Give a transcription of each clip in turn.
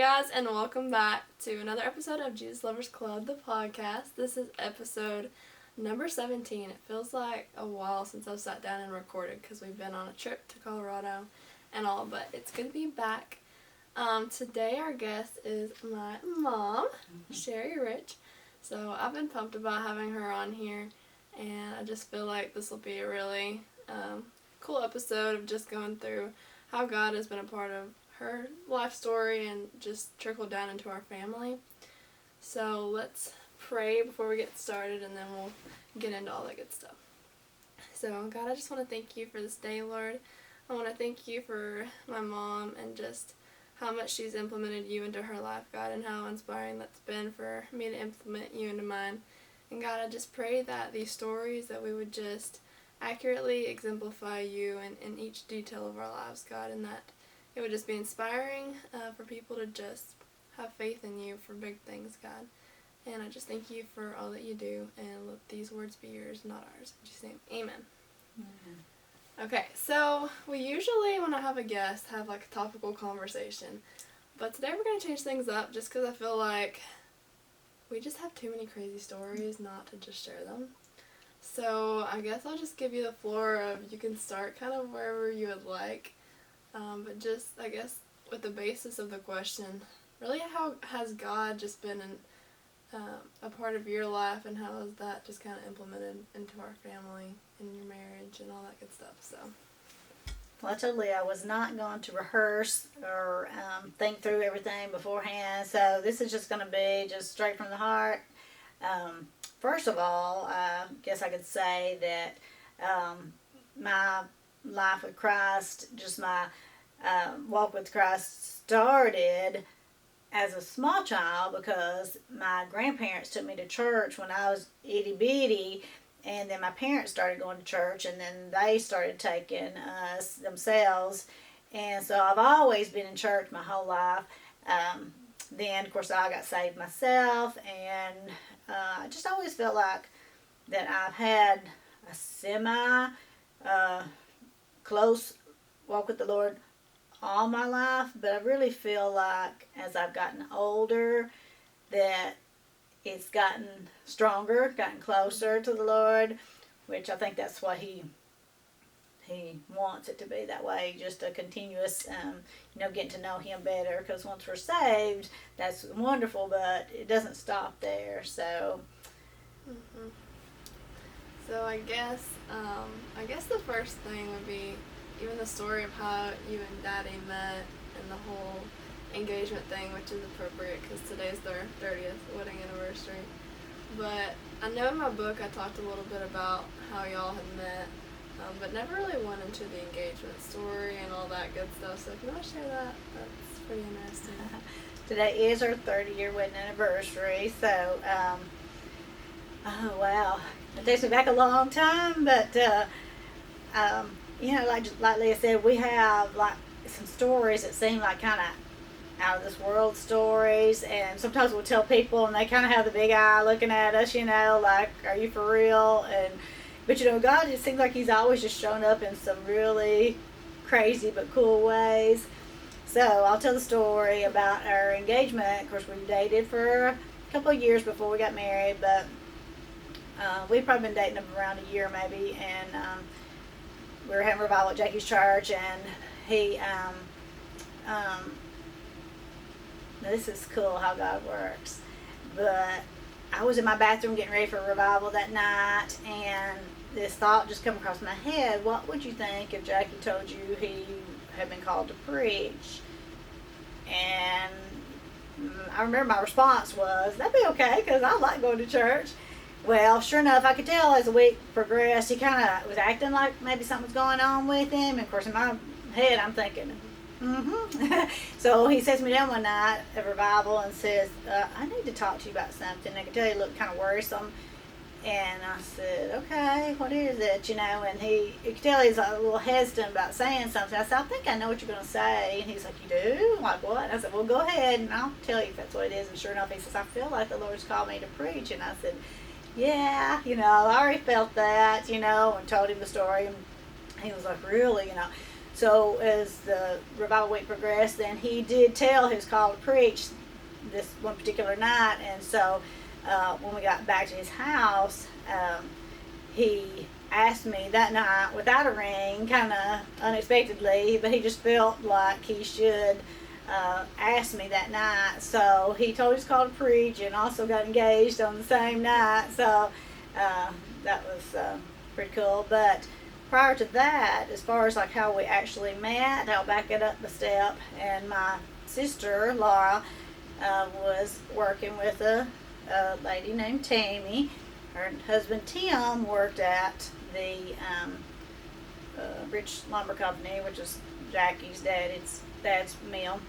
guys, and welcome back to another episode of Jesus Lovers Club, the podcast. This is episode number 17. It feels like a while since I've sat down and recorded because we've been on a trip to Colorado and all, but it's good to be back. Today our guest is my mom, Sherry Rich. So I've been pumped about having her on here, and I just feel like this will be a really cool episode of just going through how God has been a part of her life story and just trickled down into our family. So let's pray before we get started, and then we'll get into all that good stuff. So God, I just want to thank you for this day, Lord. I want to thank you for my mom and just how much she's implemented you into her life, God, and how inspiring that's been for me to implement you into mine. And God, I just pray that these stories, that we would just accurately exemplify you in each detail of our lives, God, and that it would just be inspiring for people to just have faith in you for big things, God. And I just thank you for all that you do, and let these words be yours, not ours. In Jesus' name, amen. Mm-hmm. Okay, so we usually, when I have a guest, have like a topical conversation. But today we're going to change things up just because I feel like we just have too many crazy stories not to just share them. So I guess I'll just give you the floor of, you can start kind of wherever you would like. But just, I guess, with the basis of the question, really how has God just been a part of your life, and how has that just kind of implemented into our family and your marriage and all that good stuff? So. Well, I told Leah I was not going to rehearse or think through everything beforehand, so this is just going to be just straight from the heart. First of all, I guess I could say that my life with Christ, just my walk with Christ, started as a small child because my grandparents took me to church when I was itty bitty, and then my parents started going to church, and then they started taking us themselves, and so I've always been in church my whole life. Then of course I got saved myself, and I just always felt like that I've had a semi close walk with the Lord all my life, but I really feel like as I've gotten older that it's gotten stronger, gotten closer to the Lord, which I think that's what He wants it to be that way, just a continuous, getting to know Him better, because once we're saved, that's wonderful, but it doesn't stop there, so. Mm-hmm. So I guess the first thing would be even the story of how you and Daddy met and the whole engagement thing, which is appropriate because today's their 30th wedding anniversary. But I know in my book I talked a little bit about how y'all had met, but never really went into the engagement story and all that good stuff. So if you want to share that, that's pretty interesting. Today is our 30-year wedding anniversary, so oh wow, it takes me back a long time, but like Leah said, we have like some stories that seem like kind of out of this world stories, and sometimes we'll tell people and they kind of have the big eye looking at us, like, are you for real? But God, it seems like He's always just shown up in some really crazy but cool ways. So I'll tell the story about our engagement. Of course, we dated for a couple of years before we got married, but we've probably been dating around a year maybe, and we were having revival at Jackie's church, and he this is cool how God works, but I was in my bathroom getting ready for revival that night, and this thought just come across my head: what would you think if Jackie told you he had been called to preach? And I remember my response was, that'd be okay, because I like going to church. Well, sure enough, I could tell as the week progressed, he kind of was acting like maybe something was going on with him. And of course, in my head, I'm thinking, So he sits me down one night at revival and says, I need to talk to you about something. I could tell he looked kind of worrisome. And I said, okay, what is it? And you could tell he's a little hesitant about saying something. I said, I think I know what you're going to say. And he's like, you do? I'm like, what? I said, well, go ahead and I'll tell you if that's what it is. And sure enough, he says, I feel like the Lord's called me to preach. And I said, yeah, I already felt that, and told him the story. And he was like, really, so as the revival week progressed, then he did tell his call to preach this one particular night. And so when we got back to his house, he asked me that night without a ring, kind of unexpectedly, but he just felt like he should ask me that night. So he told his call to preach and also got engaged on the same night. So that was pretty cool. But prior to that, as far as like how we actually met, I'll back it up a step. And my sister, Laura, was working with a lady named Tammy. Her husband Tim worked at the Rich Lumber Company, which is Jackie's dad's mill.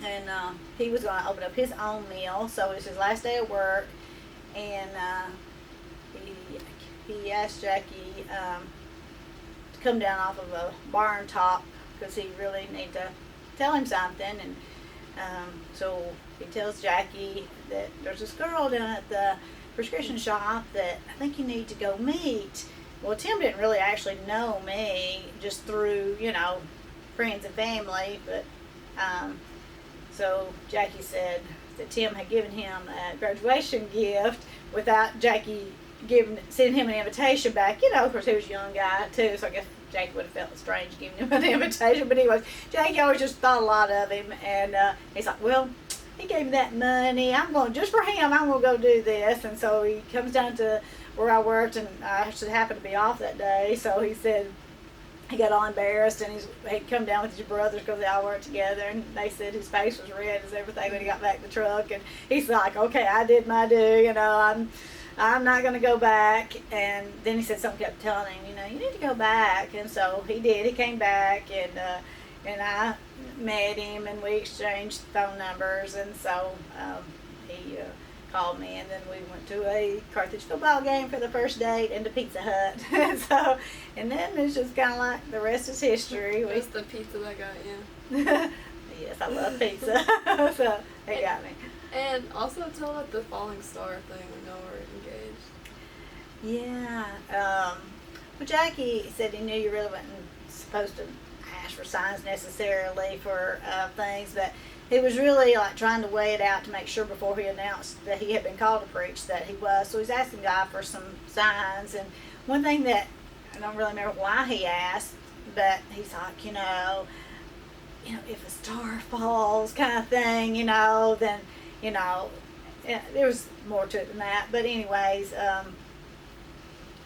And he was going to open up his own mill, so it was his last day of work. And he asked Jackie to come down off of a barn top because he really needed to tell him something. And so he tells Jackie that there's this girl down at the prescription shop that I think you need to go meet. Well, Tim didn't really actually know me, just through, friends and family. But so Jackie said that Tim had given him a graduation gift without Jackie sending him an invitation back. Of course, he was a young guy too, so I guess Jackie would have felt strange giving him an invitation. But anyways, Jackie always just thought a lot of him, and he's like, well, he gave me that money. I'm going, just for him, I'm going to go do this. And so he comes down to where I worked, and I actually happened to be off that day. So he said he got all embarrassed, and he'd come down with his brothers because they all worked together. And they said his face was red as everything when he got back to the truck. And he's like, okay, I did my due, I'm not going to go back. And then he said something kept telling him, you need to go back. And so he did. He came back, and I met him, and we exchanged phone numbers. And so he called me, and then we went to a Carthage football game for the first date and to Pizza Hut. And then it's just kind of like the rest is history. It was the pizza that got you. Yes, I love pizza. So they got me. And also tell about the falling star thing when y'all were engaged. Yeah. Well, Jackie said he knew you really wasn't supposed to ask for signs necessarily for things, but he was really like trying to weigh it out to make sure before he announced that he had been called to preach that he was. So he's asking God for some signs. And one thing that I don't really remember why he asked, but he's like, if a star falls kind of thing, then, there was more to it than that. But anyways,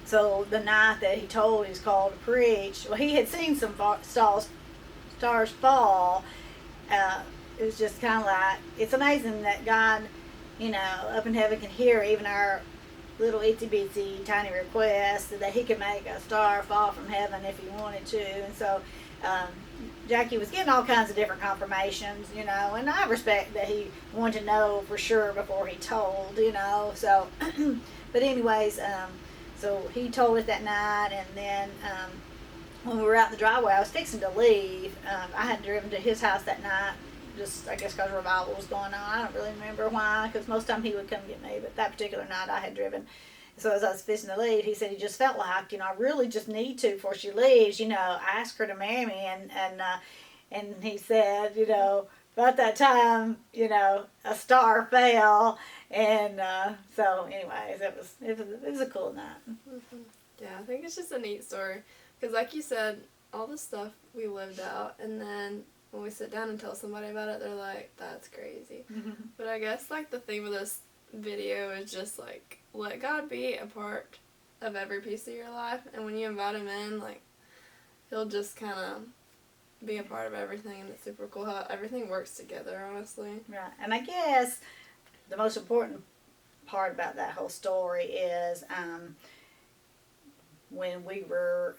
so the night that he told he's called to preach, well, he had seen some stars fall. It was just kind of like, it's amazing that God, up in heaven can hear even our little itsy bitsy tiny requests, that he could make a star fall from heaven if he wanted to. And so Jackie was getting all kinds of different confirmations, and I respect that he wanted to know for sure before he told, so but anyways, so he told it that night. And then when we were out in the driveway, I was fixing to leave. I had driven to his house that night, just I guess because revival was going on. I don't really remember why, because most of the time he would come get me, but that particular night I had driven. So as I was fixing to leave, he said he just felt like, I really just need to, before she leaves, ask her to marry me. And he said, about that time, a star fell. And so anyways, it was a cool night. Mm-hmm. Yeah, I think it's just a neat story. Because like you said, all the stuff we lived out, and then when we sit down and tell somebody about it, they're like, that's crazy. Mm-hmm. But I guess like the theme of this video is just like, let God be a part of every piece of your life, and when you invite him in, like, he'll just kind of be a part of everything. And it's super cool how everything works together, honestly. Right. And I guess the most important part about that whole story is when we were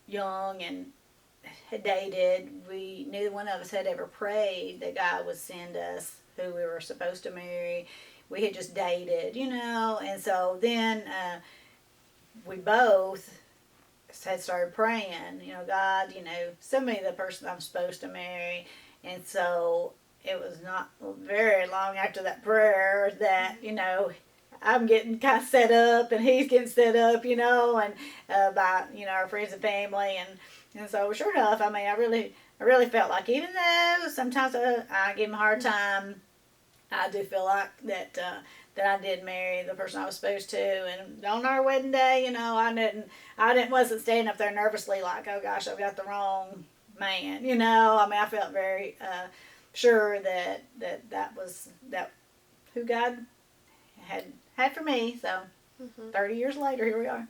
young and had dated, neither one of us had ever prayed that God would send us who we were supposed to marry. We had just dated, and so then we both had started praying, God, send me the person I'm supposed to marry. And so it was not very long after that prayer that, I'm getting kind of set up, and he's getting set up, and by our friends and family, and so sure enough, I mean, I really felt like, even though sometimes I give him a hard time, I do feel like that I did marry the person I was supposed to, and on our wedding day, wasn't standing up there nervously like, oh gosh, I've got the wrong man, I mean, I felt very sure that was who God had for me. So 30 years later, here we are.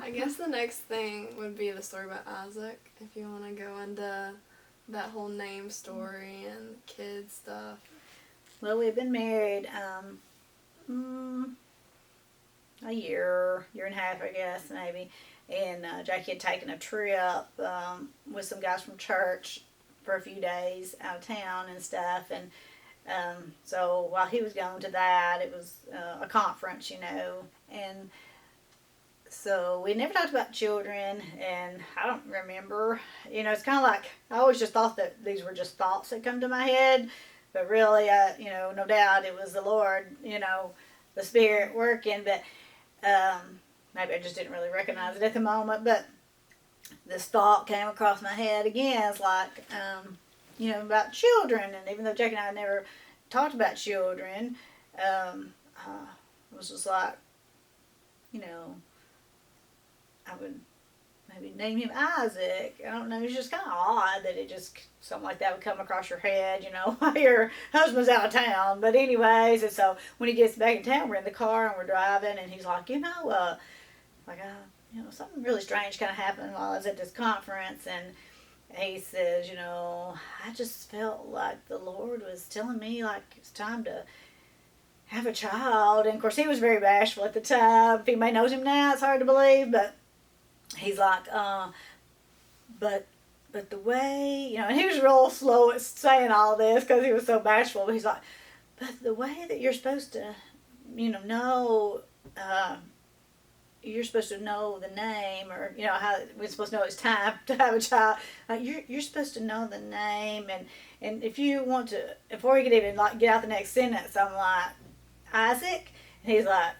I guess the next thing would be the story about Isaac, if you want to go into that whole name story and kid stuff. Well, we've been married a year and a half, I guess, maybe. And Jackie had taken a trip with some guys from church for a few days out of town and stuff. And so while he was going to that, it was a conference, and so we never talked about children, and I don't remember, it's kind of like, I always just thought that these were just thoughts that come to my head, but really, no doubt it was the Lord, the Spirit working, but maybe I just didn't really recognize it at the moment, but this thought came across my head again. It's like, about children, and even though Jackie and I had never talked about children, it was just like, I would maybe name him Isaac. I don't know, it's just kind of odd that something like that would come across your head, while your husband's out of town. But anyways, and so when he gets back in town, we're in the car and we're driving, and he's like, something really strange kind of happened while I was at this conference, and he says, I just felt like the Lord was telling me, like, it's time to have a child. And of course, he was very bashful at the time. If anybody knows him now, it's hard to believe, but he's like, but the way, and he was real slow at saying all this because he was so bashful. But he's like, but the way that you're supposed to, know, you're supposed to know the name, or how we're supposed to know it's time to have a child. You're supposed to know the name, and if you want to, before he could even get out the next sentence, I'm like, Isaac, and he's like,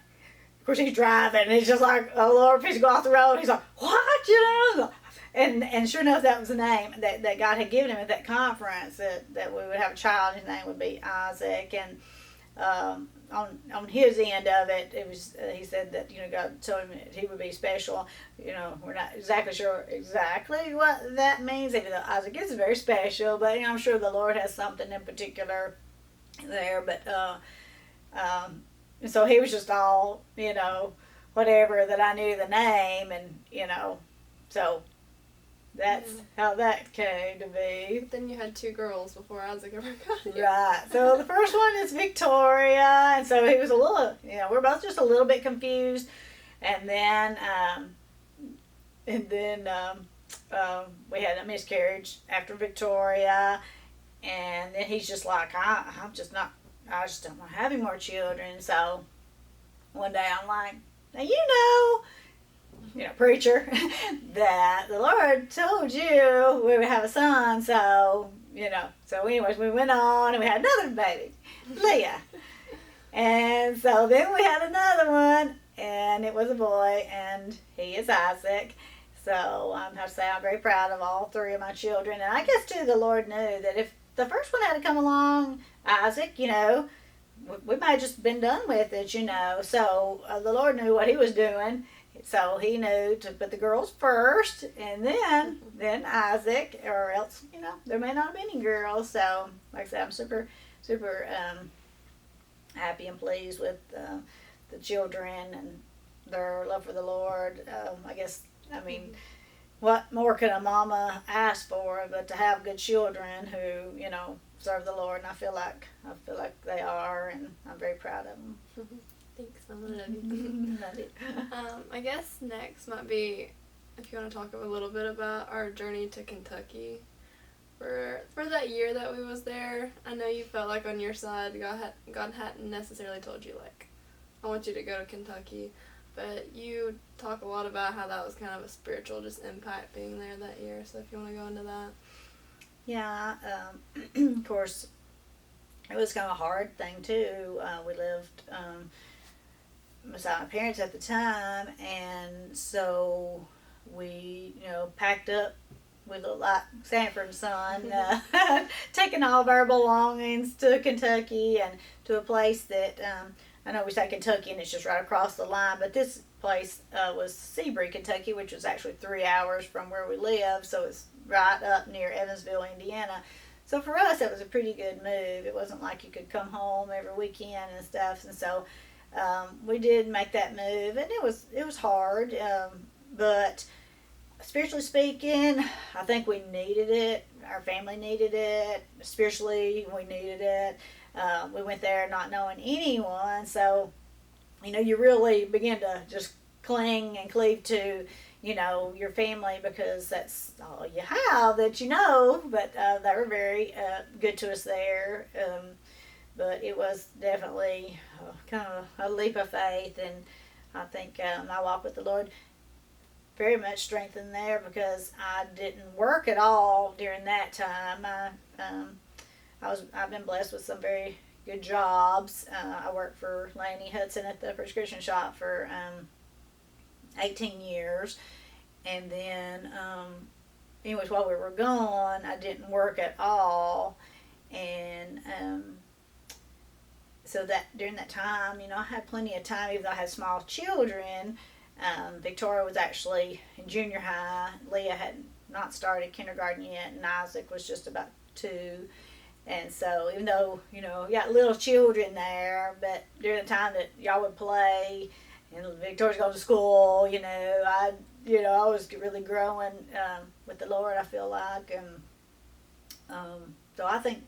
of course he's driving, and he's just like, oh Lord, please go off the road. He's like, what, and sure enough, that was the name that God had given him at that conference, that we would have a child. His name would be Isaac, and on his end of it, it was he said that God told him that he would be special. We're not exactly sure exactly what that means. Even though Isaac is very special, but I'm sure the Lord has something in particular there. But so he was just all whatever, that I knew the name, and so that's how that came to be. Then you had two girls before Isaac ever got here. Right. So the first one is Victoria, and so he was a little, we're both just a little bit confused, and then we had a miscarriage after Victoria, and then he's just like, I just don't want to have any more children. So one day I'm like, now preacher, that the Lord told you we would have a son. So, so anyways, we went on and we had another baby, Leah. And so then we had another one, and it was a boy, and he is Isaac. So I have to say I'm very proud of all three of my children. And I guess, too, the Lord knew that if the first one had to come along, Isaac, we might have just been done with it, So the Lord knew what he was doing. So he knew to put the girls first, and then Isaac, or else, there may not have been any girls. So, like I said, I'm super, super happy and pleased with the children and their love for the Lord. What more could a mama ask for but to have good children who, serve the Lord? And I feel like they are, and I'm very proud of them. Thanks, Mama. Love you. I guess next might be, if you want to talk a little bit about our journey to Kentucky. For that year that we was there, I know you felt like on your side, God hadn't necessarily told you, like, I want you to go to Kentucky. But you talk a lot about how that was kind of a spiritual just impact being there that year. So if you want to go into that. Yeah, of course, it was kind of a hard thing, too. We lived beside my parents at the time, and so we, packed up. We looked like Sanford and Son, taking all of our belongings to Kentucky and to a place that I know we say Kentucky and it's just right across the line, but this place was Seabury, Kentucky, which was actually 3 hours from where we live, so it's right up near Evansville, Indiana. So for us, it was a pretty good move. It wasn't like you could come home every weekend and stuff, and so we did make that move, and it was hard, but spiritually speaking, I think we needed it. Our family needed it. Spiritually, we needed it. We went there not knowing anyone, so you really begin to just cling and cleave to your family because that's all you have that you know. But they were very good to us there. But it was definitely kind of a leap of faith, and I think my walk with the Lord very much strengthened there because I didn't work at all during that time. I've been blessed with some very good jobs. I worked for Laney Hudson at the prescription shop for 18 years, and then anyways, while we were gone, I didn't work at all, and so that during that time, I had plenty of time, even though I had small children. Victoria was actually in junior high. Leah had not started kindergarten yet, and Isaac was just about 2. And so, even though, you got little children there, but during the time that y'all would play and Victoria's going to school, I was really growing with the Lord, I feel like. And so I think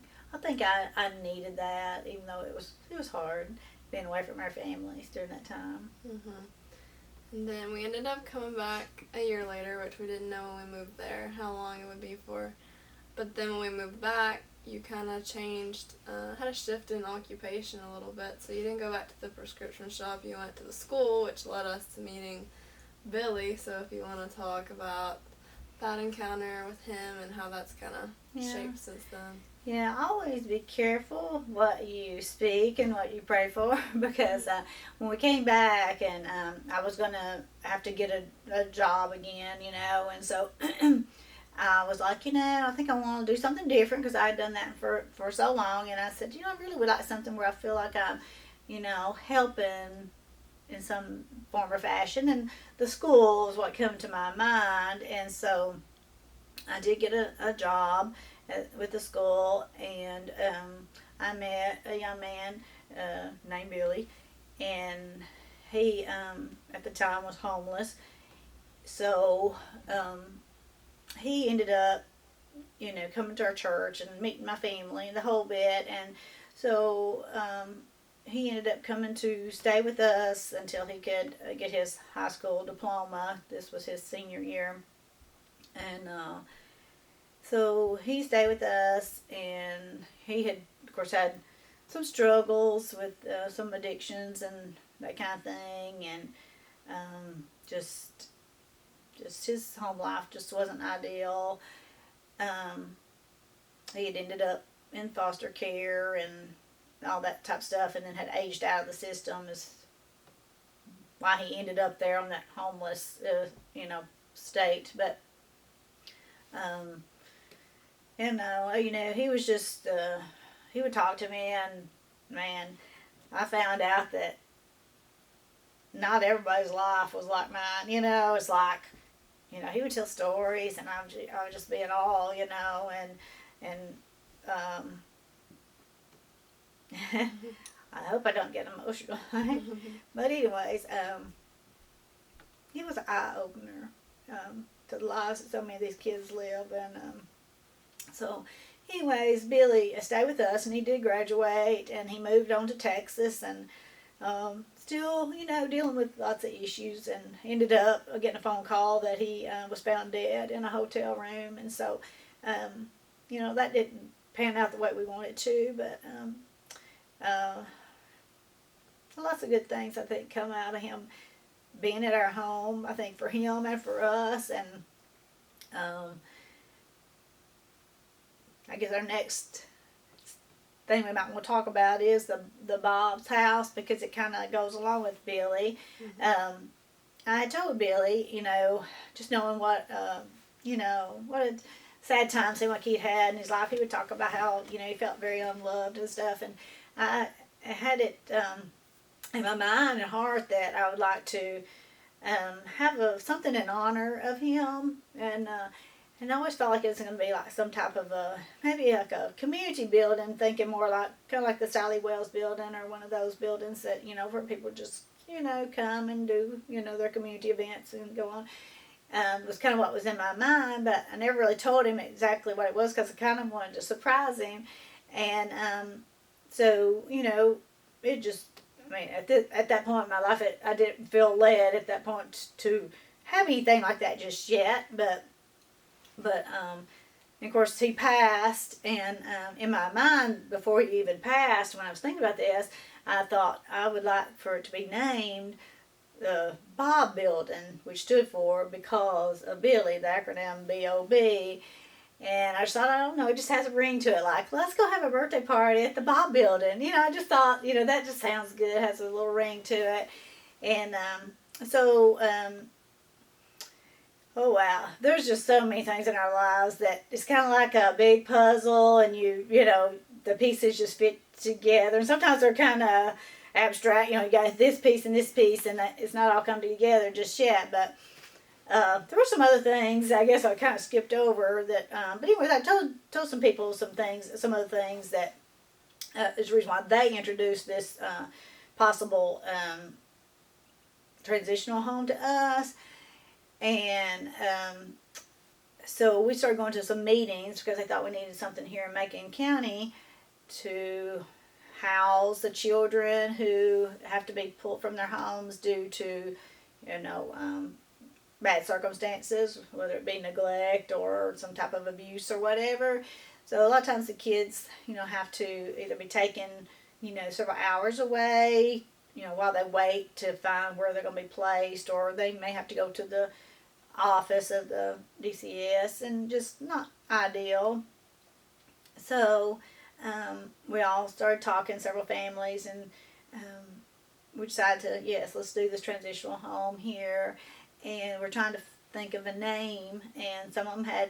I needed that, even though it was hard being away from our families during that time. Mm-hmm. And then we ended up coming back a year later, which we didn't know when we moved there, how long it would be for. But then when we moved back, you kind of changed, had a shift in occupation a little bit. So you didn't go back to the prescription shop, you went to the school, which led us to meeting Billy. So if you want to talk about that encounter with him and how that's kind of shaped since then. Yeah, always be careful what you speak and what you pray for because when we came back and I was going to have to get a job again, and so I was like, I think I want to do something different because I had done that for so long, and I said, I really would like something where I feel like I'm, helping in some form or fashion, and the school is what came to my mind, and so I did get a job with the school, and I met a young man named Billy, and he at the time was homeless, so he ended up coming to our church and meeting my family the whole bit, and so he ended up coming to stay with us until he could get his high school diploma. This was his senior year, and so he stayed with us, and he had, of course, had some struggles with some addictions and that kind of thing, and just his home life just wasn't ideal. He had ended up in foster care and all that type of stuff, and then had aged out of the system, is why he ended up there on that homeless, state. But he was just, he would talk to me, and man, I found out that not everybody's life was like mine. It's like, he would tell stories, and I would just be in awe, and I hope I don't get emotional. But anyways, it was an eye-opener to the lives that so many of these kids live, and so anyways, Billy stayed with us, and he did graduate, and he moved on to Texas, and still, dealing with lots of issues, and ended up getting a phone call that he was found dead in a hotel room, and so, that didn't pan out the way we wanted to, but lots of good things, I think, come out of him being at our home, I think, for him and for us, and I guess our next thing we might want to talk about is the Bob's house, because it kind of goes along with Billy. I told Billy, just knowing what, what a sad time seemed like he'd had in his life, he would talk about how, he felt very unloved and stuff. And I had it in my mind and heart that I would like to have something in honor of him. And I always felt like it was going to be like some type of maybe like a community building, thinking more like, kind of like the Sally Wells building, or one of those buildings that, where people just, come and do, their community events and go on. Was kind of what was in my mind, but I never really told him exactly what it was, because I kind of wanted to surprise him. And so, it just, at that point in my life, I didn't feel led at that point to have anything like that just yet, but of course he passed, and in my mind, before he even passed, when I was thinking about this, I thought I would like for it to be named the Bob Building, which stood for because of Billy, the acronym B-O-B. And I just thought, I don't know, it just has a ring to it, like, let's go have a birthday party at the Bob Building. I just thought, that just sounds good, it has a little ring to it. And oh wow, there's just so many things in our lives that it's kind of like a big puzzle, and the pieces just fit together. And sometimes they're kind of abstract, you got this piece, and it's not all come together just yet. But there were some other things I guess I kind of skipped over that. But anyways, I told some people some other things that is the reason why they introduced this possible transitional home to us. And so we started going to some meetings, because I thought we needed something here in Macon County to house the children who have to be pulled from their homes due to, bad circumstances, whether it be neglect or some type of abuse or whatever. So a lot of times the kids, have to either be taken, several hours away, while they wait to find where they're going to be placed, or they may have to go to the office of the DCS, and just not ideal. So we all started talking, several families, and we decided to, yes, let's do this transitional home here. And we're trying to think of a name, and some of them had,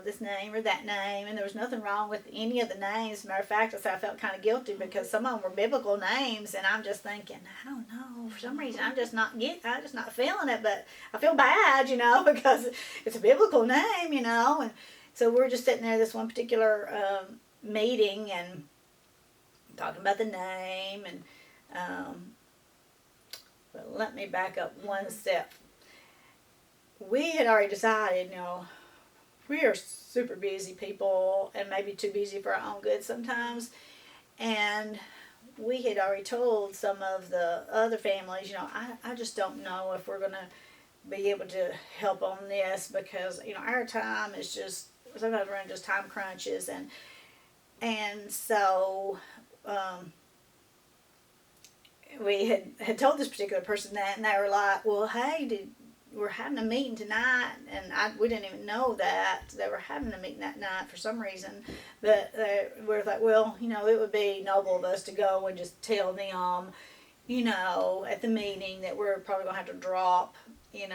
this name or that name, and there was nothing wrong with any of the names. As a matter of fact, I felt kind of guilty, because some of them were biblical names, and I'm just thinking, I don't know, for some reason I'm just not feeling it, but I feel bad, because it's a biblical name, and so we're just sitting there this one particular meeting and talking about the name, and but let me back up one step. We had already decided, we are super busy people, and maybe too busy for our own good sometimes. And we had already told some of the other families, I just don't know if we're going to be able to help on this, because, our time is just, sometimes we're in just time crunches. And so we had told this particular person that, and they were like, well, hey, we're having a meeting tonight, and we didn't even know that they were having a meeting that night for some reason. But we were like, well, it would be noble of us to go and just tell them, at the meeting that we're probably going to have to drop, it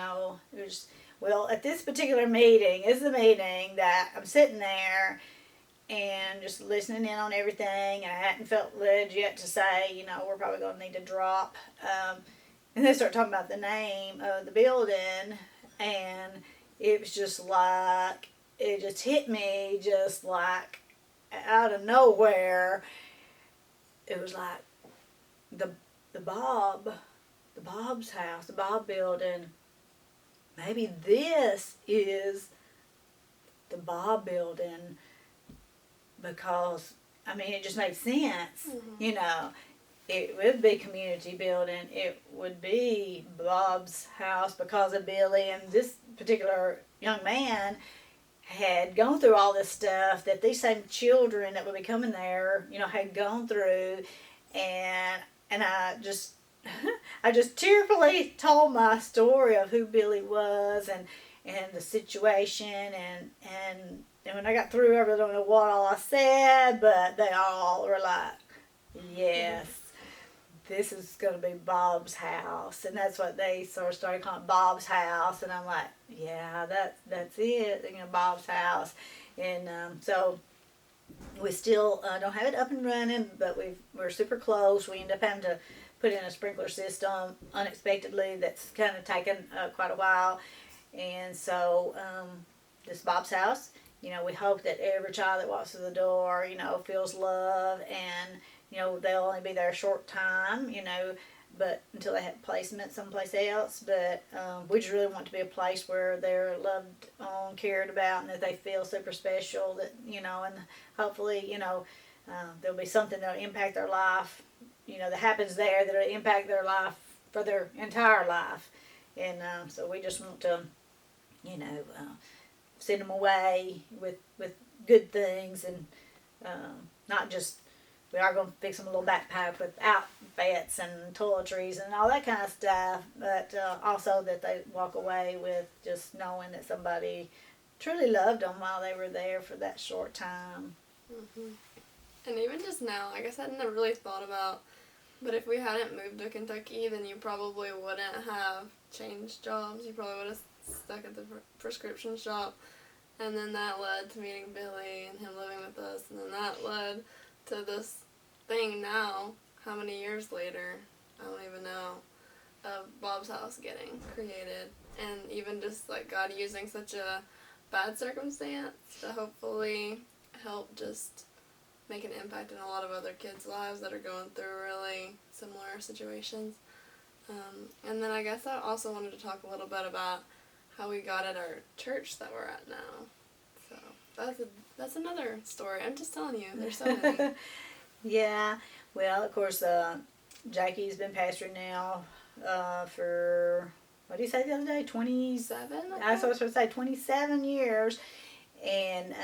was, well, at this particular meeting is the meeting that I'm sitting there and just listening in on everything, and I hadn't felt led yet to say, we're probably going to need to drop. And they started talking about the name of the building, and it was just like, it just hit me just like out of nowhere. It was like the Bob's house, the Bob Building. Maybe this is the Bob Building, because, it just made sense, It would be community building. It would be Bob's house because of Billy, and this particular young man had gone through all this stuff that these same children that would be coming there, had gone through, and I just tearfully told my story of who Billy was, and and the situation, and when I got through, I really don't know what all I said, but they all were like, yes, this is going to be Bob's house. And that's what they sort of started calling Bob's house. And I'm like, yeah, that's it, Bob's house. And so we still don't have it up and running, but we're super close. We end up having to put in a sprinkler system unexpectedly. That's kind of taken quite a while. And so this Bob's house, we hope that every child that walks through the door, feels love, and, they'll only be there a short time, but until they have placement someplace else. But we just really want to be a place where they're loved on, cared about, and that they feel super special, that, and hopefully, there'll be something that'll impact their life, that happens there that'll impact their life for their entire life. And so we just want to, send them away with good things, and not just, we are going to fix them a little backpack with outfits and toiletries and all that kind of stuff, but also that they walk away with just knowing that somebody truly loved them while they were there for that short time. Mm-hmm. And even just now, I guess I never really thought about, but if we hadn't moved to Kentucky, then you probably wouldn't have changed jobs. You probably would have stuck at the prescription shop, and then that led to meeting Billy and him living with us, and then that led to this thing now, how many years later, I don't even know, of Bob's house getting created. And even just like God using such a bad circumstance to hopefully help just make an impact in a lot of other kids' lives that are going through really similar situations. And then I guess I also wanted to talk a little bit about how we got at our church that we're at now. So that's another story. I'm just telling you, there's so many. Yeah, well, of course, Jackie's been pastoring now for, what did you say the other day? 27? I was supposed to say 27 years. And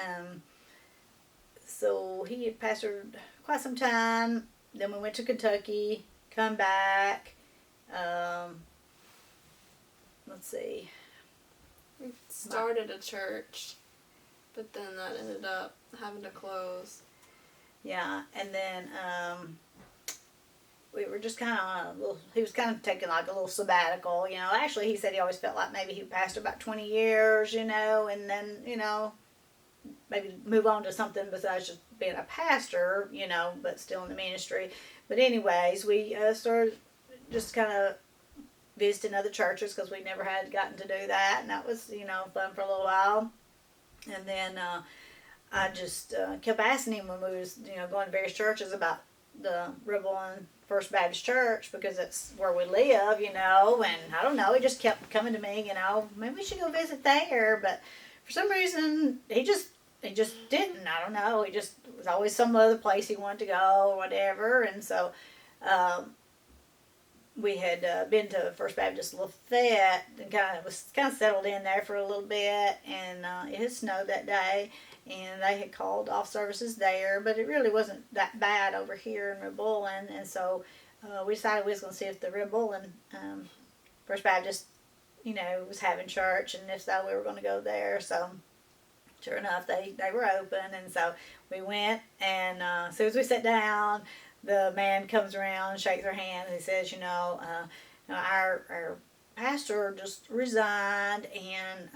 so he had pastored quite some time. Then we went to Kentucky, come back. Let's see. We started a church, but then that ended up having to close. Yeah, and then we were just kind of he was kind of taking like a little sabbatical, Actually, he said he always felt like maybe he pastored about 20 years, and then, maybe move on to something besides just being a pastor, but still in the ministry. But anyways, we started just kind of visiting other churches because we never had gotten to do that, and that was, fun for a little while. And then I just kept asking him when we was, going to various churches about the Riverbourne First Baptist Church, because it's where we live, and I don't know, he just kept coming to me, maybe we should go visit there, but for some reason, he just didn't, I don't know, he just was always some other place he wanted to go or whatever. And so we had been to First Baptist Lafayette and was kind of settled in there for a little bit, and it had snowed that day, and they had called off services there, but it really wasn't that bad over here in Riverbourne. And so we decided we was going to see if the Riverbourne First Baptist, was having church, and if so, we were going to go there. So sure enough, they were open, and so we went, and as soon as we sat down, the man comes around, shakes our hand, and he says, our pastor just resigned, and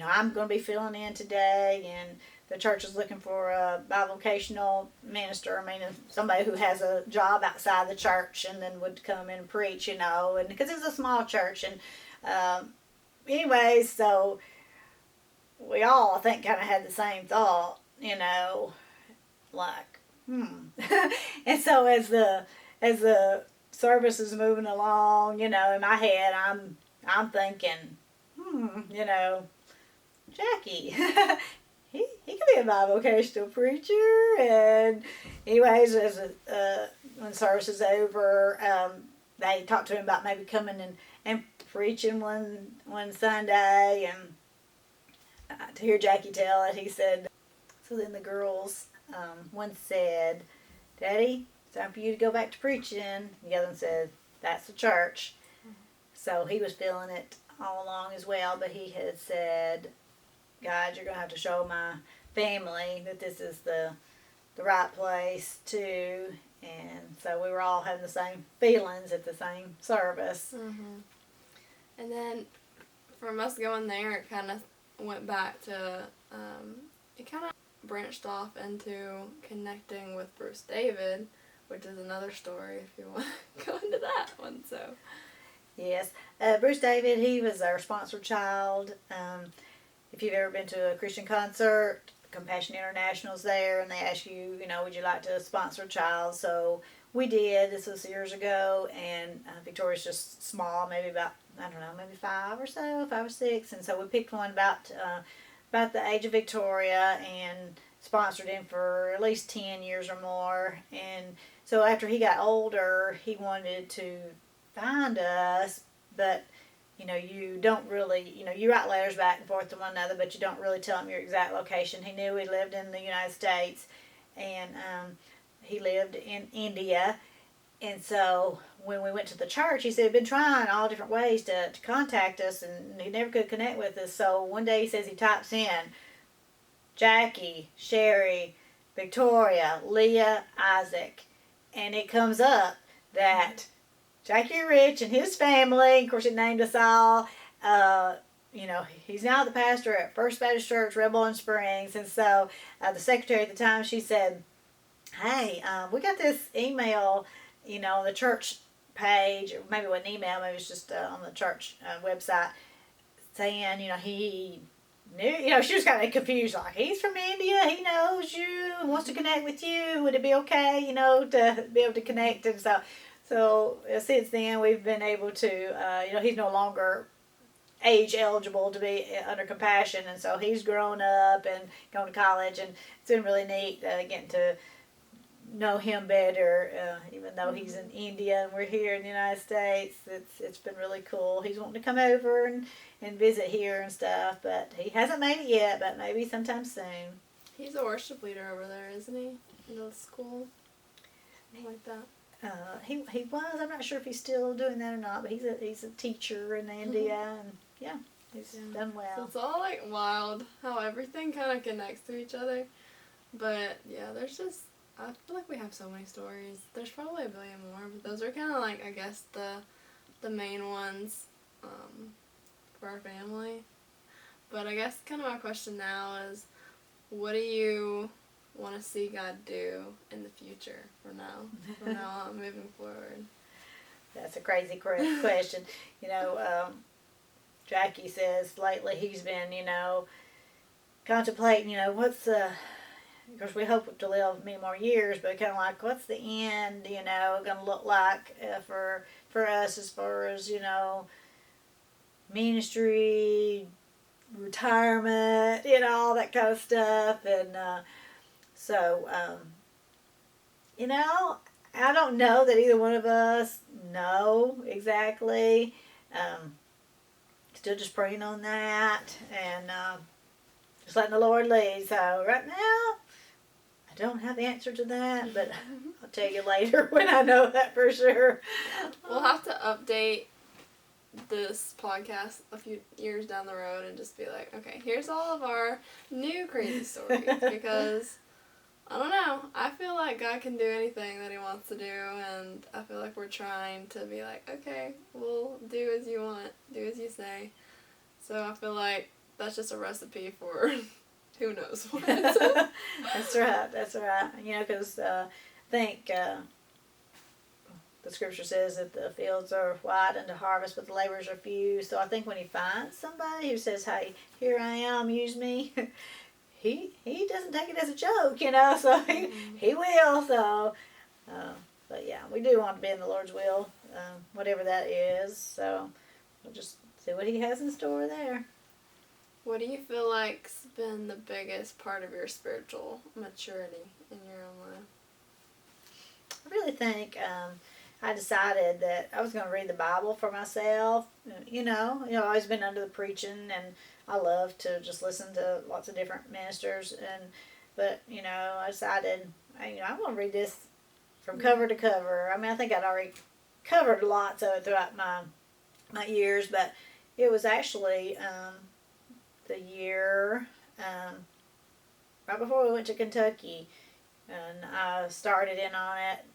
I'm going to be filling in today, and the church is looking for a bivocational minister. Somebody who has a job outside the church and then would come in and preach, and because it's a small church. And anyways, so we all, I think, kind of had the same thought, like, and so as the service is moving along, in my head, I'm thinking, Jackie, he could be a bivocational preacher. And anyways, when service is over, they talked to him about maybe coming and preaching one Sunday, and to hear Jackie tell it, he said, so then the girls, one said, Daddy, it's time for you to go back to preaching. The other one said, that's the church. So he was feeling it all along as well, but he had said, God, you're going to have to show my family that this is the right place too. And so we were all having the same feelings at the same service. Mm-hmm. And then from us going there, it kind of went back to, it kind of branched off into connecting with Bruce David, which is another story if you want to go into that one. So, yes, Bruce David, he was our sponsored child. If you've ever been to a Christian concert, Compassion International's there, and they ask you, would you like to sponsor a child? So we did. This was years ago, and Victoria's just small, maybe about, I don't know, maybe 5 or 6, and so we picked one about the age of Victoria and sponsored him for at least 10 years or more. And so after he got older, he wanted to find us, but you don't really, you write letters back and forth to one another, but you don't really tell him your exact location. He knew we lived in the United States, and he lived in India. And so when we went to the church, he said he'd been trying all different ways to contact us, and he never could connect with us. So one day he says he types in Jackie, Sherry, Victoria, Leah, Isaac, and it comes up that Jackie Rich and his family, of course it named us all, he's now the pastor at First Baptist Church, Red Bowling Springs. And so the secretary at the time, she said, hey, we got this email, on the church page, or maybe it wasn't email, maybe it was just on the church website, saying, he knew, she was kind of confused, like, he's from India, he knows you, wants to connect with you, would it be okay, to be able to connect? And so since then, we've been able to, he's no longer age eligible to be under Compassion, and so he's grown up and going to college, and it's been really neat getting to know him better, even though he's in India and we're here in the United States. It's been really cool. He's wanting to come over and visit here and stuff, but he hasn't made it yet, but maybe sometime soon. He's a worship leader over there, isn't he? In the school? Something like that. He was. I'm not sure if he's still doing that or not, but he's a teacher in India, and he's done well. So it's all like wild how everything kind of connects to each other. But yeah, I feel like we have so many stories. There's probably a billion more, but those are kind of like, I guess, the main ones for our family. But I guess kind of my question now is, what do you want to see God do in the future from now on, moving forward? That's a crazy question. Jackie says lately he's been, contemplating, what's the, of course we hope to live many more years, but kind of like, what's the end, going to look like for us as far as, ministry, retirement, all that kind of stuff. And so, I don't know that either one of us know exactly. Still just praying on that, and just letting the Lord lead. So right now, I don't have the answer to that, but I'll tell you later when I know that for sure. We'll have to update this podcast a few years down the road and just be like, okay, here's all of our new crazy stories, because I don't know, I feel like God can do anything that he wants to do, and I feel like we're trying to be like, okay, we'll do as you want, do as you say. So I feel like that's just a recipe for who knows what. That's right. Because I think the scripture says that the fields are white unto harvest, but the laborers are few. So I think when he finds somebody who says, hey, here I am, use me, he doesn't take it as a joke, so he will. So, but yeah, we do want to be in the Lord's will, whatever that is. So we'll just see what he has in store there. What do you feel like's been the biggest part of your spiritual maturity in your own life? I really think I decided that I was going to read the Bible for myself. I've always been under the preaching, and I love to just listen to lots of different ministers. But I decided, I want to read this from cover to cover. I mean, I think I'd already covered lots of it throughout my years, but it was actually the year right before we went to Kentucky, and I started in on it,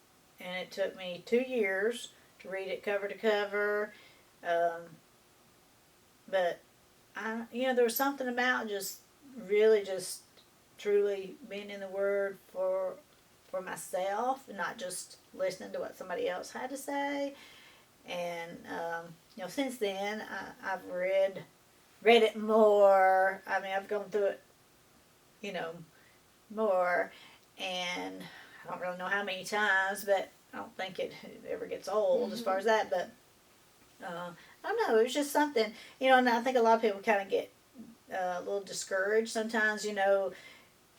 and it took me 2 years to read it cover to cover. But there was something about just really just truly being in the Word for myself, and not just listening to what somebody else had to say. And since then I've read it more. I mean, I've gone through it, more, and I don't really know how many times, but I don't think it ever gets old as far as that. But I don't know. It was just something, and I think a lot of people kind of get a little discouraged sometimes,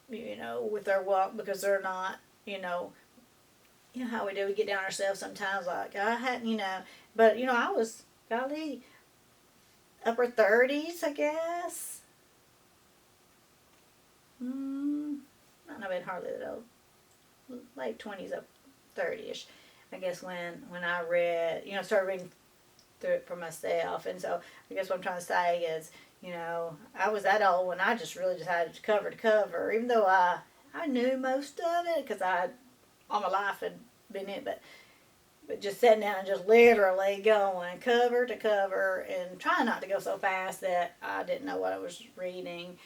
with their walk, because they're not, how we do. We get down on ourselves sometimes, like I hadn't, but I was golly upper 30s, I guess. Not been hardly that old. Late 20s, up 30ish. I guess when I read, started reading through it for myself. And so I guess what I'm trying to say is, I was that old when I just really decided to cover, even though I knew most of it, because I all my life had been in it, but just sitting down and just literally going cover to cover and trying not to go so fast that I didn't know what I was reading.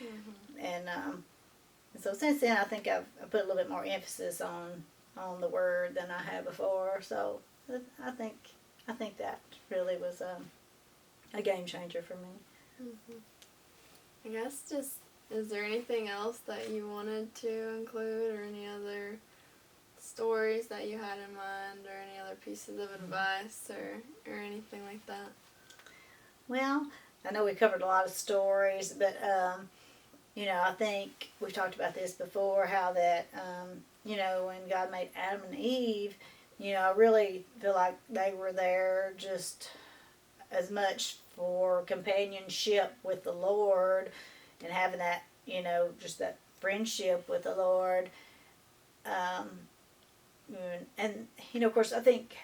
And so since then, I think I've put a little bit more emphasis on the Word than I had before. So I think that really was a game changer for me. I guess is there anything else that you wanted to include, or any other stories that you had in mind, or any other pieces of advice, or anything like that? Well, I know we covered a lot of stories, but I think we've talked about this before, how that when God made Adam and Eve, I really feel like they were there just as much for companionship with the Lord, and having that, just that friendship with the Lord. And of course, I think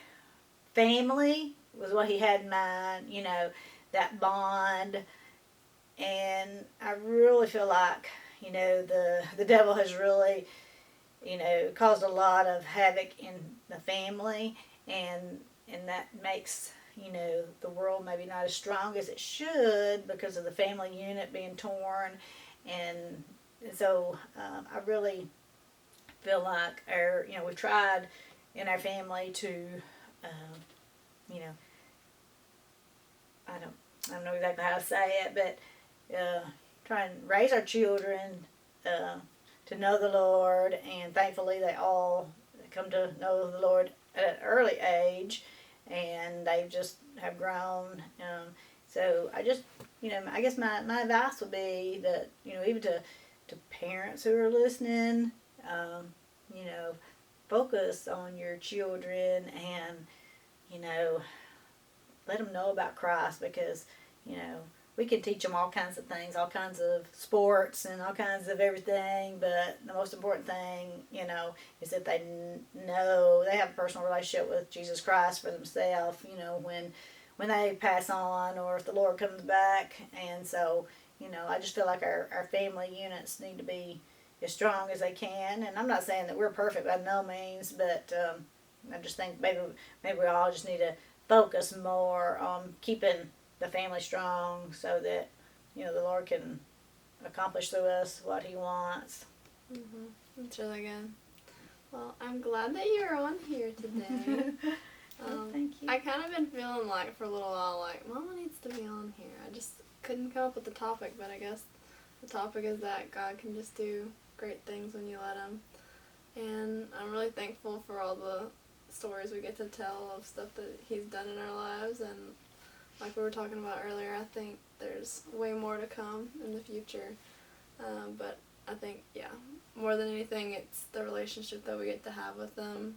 family was what he had in mind, that bond. And I really feel like, the devil has really, caused a lot of havoc in the family, and that makes, the world maybe not as strong as it should, because of the family unit being torn. And so I really feel like we've tried in our family to, I don't know exactly how to say it, but try and raise our children to know the Lord, and thankfully they all come to know the Lord at an early age, and they just have grown. So I just, I guess my advice would be that, even to parents who are listening, focus on your children, and, let them know about Christ, because, we can teach them all kinds of things, all kinds of sports and all kinds of everything, but the most important thing, is that they know they have a personal relationship with Jesus Christ for themselves, when they pass on, or if the Lord comes back. And so, I just feel like our family units need to be as strong as they can. And I'm not saying that we're perfect by no means, but I just think maybe we all just need to focus more on keeping the family strong, so that the Lord can accomplish through us what He wants. That's really good. Well, I'm glad that you're on here today. Thank you. I kind of been feeling like for a little while like Mama needs to be on here. I just couldn't come up with the topic, but I guess the topic is that God can just do great things when you let Him. And I'm really thankful for all the stories we get to tell of stuff that He's done in our lives. And like we were talking about earlier, I think there's way more to come in the future. But I think, more than anything, it's the relationship that we get to have with Him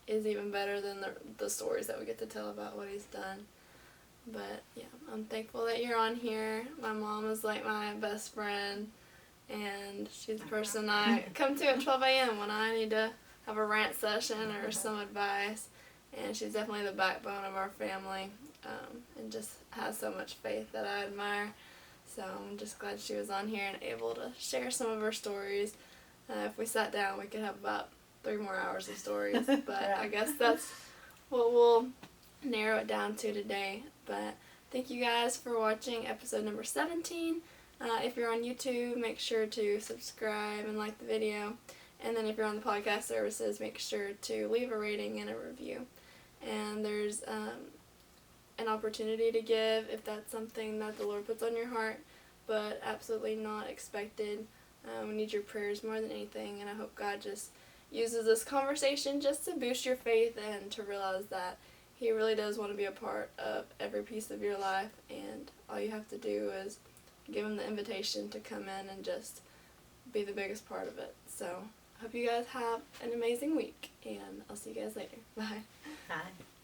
is even better than the stories that we get to tell about what He's done. But I'm thankful that you're on here. My mom is like my best friend, and she's the person I come to at 12 a.m. when I need to have a rant session or some advice. And she's definitely the backbone of our family. and just has so much faith that I admire. So I'm just glad she was on here and able to share some of her stories. If we sat down, we could have about 3 more hours of stories, but Right. I guess that's what we'll narrow it down to today. But thank you guys for watching episode number 17. If you're on YouTube, make sure to subscribe and like the video. And then if you're on the podcast services, make sure to leave a rating and a review. And there's an opportunity to give if that's something that the Lord puts on your heart, but absolutely not expected. We need your prayers more than anything, and I hope God just uses this conversation just to boost your faith and to realize that He really does want to be a part of every piece of your life, and all you have to do is give Him the invitation to come in and just be the biggest part of it. So, I hope you guys have an amazing week, and I'll see you guys later. Bye. Bye.